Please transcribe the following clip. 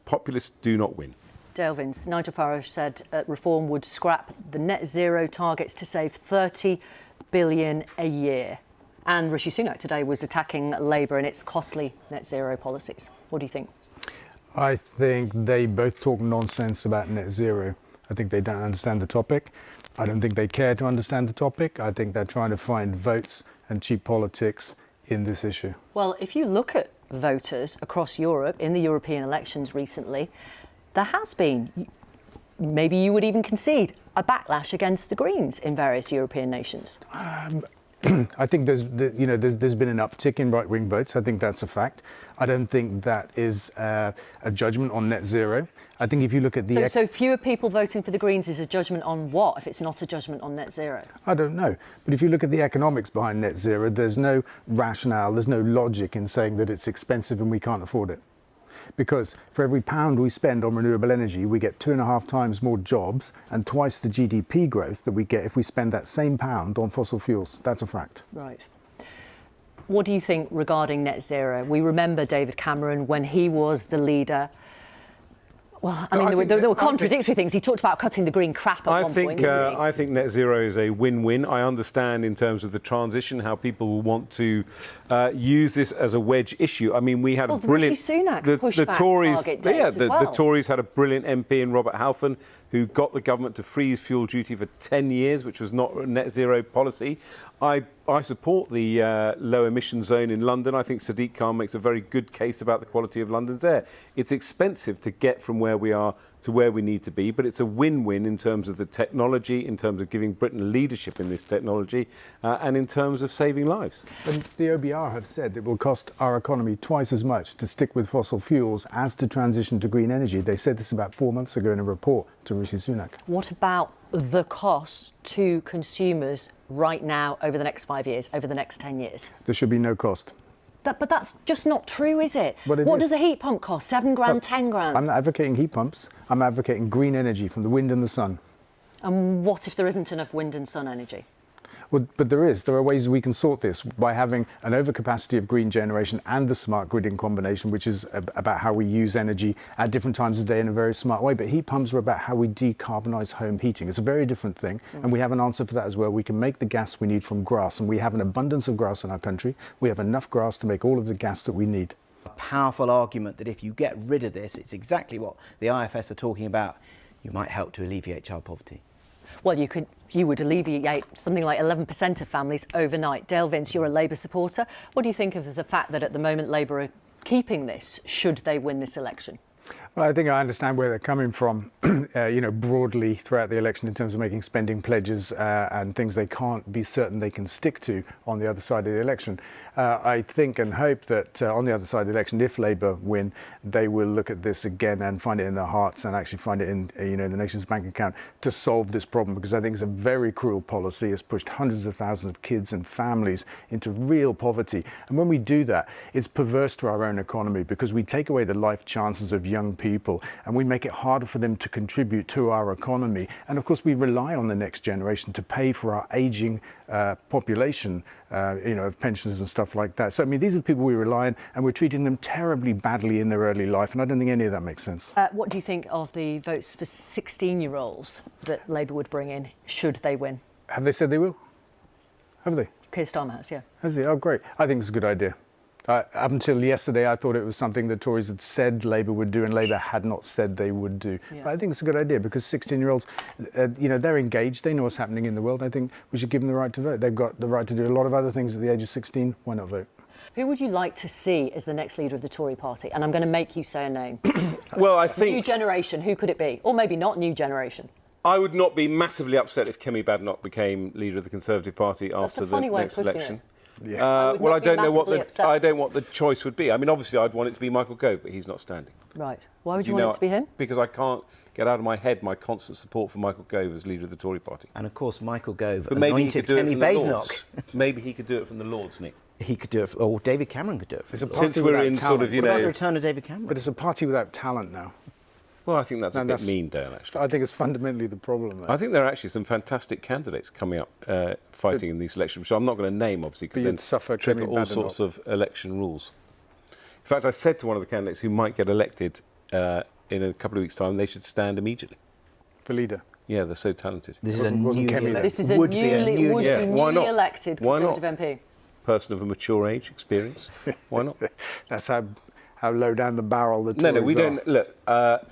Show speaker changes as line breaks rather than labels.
populists do not win.
Dale Vince, Nigel Farage said reform would scrap the net zero targets to save 30 billion a year. And Rishi Sunak today was attacking Labour and its costly net zero policies. What do you think?
I think they both talk nonsense about net zero. I think they don't understand the topic. I don't think they care to understand the topic. I think they're trying to find votes and cheap politics in this issue.
Well, if you look at voters across Europe in the European elections recently, there has been, maybe you would even concede, a backlash against the Greens in various European nations.
I think there's been an uptick in right-wing votes. I think that's a fact. I don't think that is a judgment on net zero. I think if you look at the...
So fewer people voting for the Greens is a judgment on what, if it's not a judgment on net zero?
I don't know. But if you look at the economics behind net zero, there's no rationale, there's no logic in saying that it's expensive and we can't afford it. Because for every pound we spend on renewable energy, we get 2.5 times more jobs and twice the GDP growth that we get if we spend that same pound on fossil fuels. That's a fact.
Right. What do you think regarding net zero? We remember David Cameron when he was the leader. Well, I mean, there were contradictory things. He talked about cutting the green crap at one point, didn't he?
I think net zero is a win-win. I understand in terms of the transition how people will want to use this as a wedge issue. I mean, we had a brilliant...
Rishi Sunak's pushback target dates as well.
The Tories had a brilliant MP in Robert Halfon who got the government to freeze fuel duty for 10 years, which was not a net zero policy. I support the low emission zone in London. I think Sadiq Khan makes a very good case about the quality of London's air. It's expensive to get from where we are to where we need to be, but it's a win-win in terms of the technology, in terms of giving Britain leadership in this technology, and in terms of saving lives.
And the OBR have said it will cost our economy twice as much to stick with fossil fuels as to transition to green energy. They said this about 4 months ago in a report to Rishi Sunak.
What about the cost to consumers right now over the next 5 years, over the next 10 years?
There should be no cost.
But that's just not true, is it?
What
does a heat pump cost? 7 grand, 10 grand?
I'm not advocating heat pumps. I'm advocating green energy from the wind and the sun.
And what if there isn't enough wind and sun energy?
Well, but there is. There are ways we can sort this by having an overcapacity of green generation and the smart grid in combination, which is about how we use energy at different times of the day in a very smart way. But heat pumps are about how we decarbonise home heating. It's a very different thing, and we have an answer for that as well. We can make the gas we need from grass, and we have an abundance of grass in our country. We have enough grass to make all of the gas that we need.
A powerful argument that if you get rid of this, it's exactly what the IFS are talking about. You might help to alleviate child poverty.
Well, you would alleviate something like 11% of families overnight. Dale Vince, you're a Labour supporter. What do you think of the fact that at the moment Labour are keeping this, should they win this election?
Well, I think I understand where they're coming from, broadly throughout the election in terms of making spending pledges and things they can't be certain they can stick to on the other side of the election. I think and hope that on the other side of the election, if Labour win, they will look at this again and find it in their hearts and actually find it in, the nation's bank account to solve this problem, because I think it's a very cruel policy. It's pushed hundreds of thousands of kids and families into real poverty. And when we do that, it's perverse to our own economy, because we take away the life chances of young people and we make it harder for them to contribute to our economy. And of course, we rely on the next generation to pay for our ageing population, of pensions and stuff like that. So, I mean, these are the people we rely on, and we're treating them terribly badly in their early life, and I don't think any of that makes sense.
What do you think of the votes for 16-year-olds that Labour would bring in, should they win?
Have they said they will? Have they?
Keir Starmer has, yeah.
Has he? Oh, great. I think it's a good idea. Up until yesterday, I thought it was something the Tories had said Labour would do and Labour had not said they would do. Yeah. But I think it's a good idea, because 16-year-olds, they're engaged. They know what's happening in the world. I think we should give them the right to vote. They've got the right to do a lot of other things at the age of 16. Why not vote?
Who would you like to see as the next leader of the Tory party? And I'm going to make you say a name.
Well, I think...
New generation, who could it be? Or maybe not new generation.
I would not be massively upset if Kemi Badenoch became leader of the Conservative Party after the next election.
Yes.
Well, I don't know what the choice would be. I mean, obviously, I'd want it to be Michael Gove, but he's not standing.
Right. Why would you want it to be him?
Because I can't get out of my head my constant support for Michael Gove as leader of the Tory party.
And of course, Michael Gove
anointed
Kemi Badenoch.
Maybe he could do it from the Lords, Nick.
He could do it, or David Cameron could do it.
Since we're in sort of,
What about the return of David Cameron?
But it's a party without talent now.
Well, I think that's a bit mean, Dale, actually.
I think it's fundamentally the problem.
I think there are actually some fantastic candidates coming up fighting in these elections, which I'm not going to name, obviously, because then trigger all sorts of election rules. In fact, I said to one of the candidates who might get elected in a couple of weeks' time, they should stand immediately.
For leader.
Yeah, they're so talented.
This
Wasn't Kemi there?
elected,
This is a
would be a
newly, would
Yeah,
be
why
newly
not?
elected
Why not?
Conservative MP.
Person of a mature age, experience. Why not?
That's how low down the barrel the
No,
Tories
we
are.
don't. Look,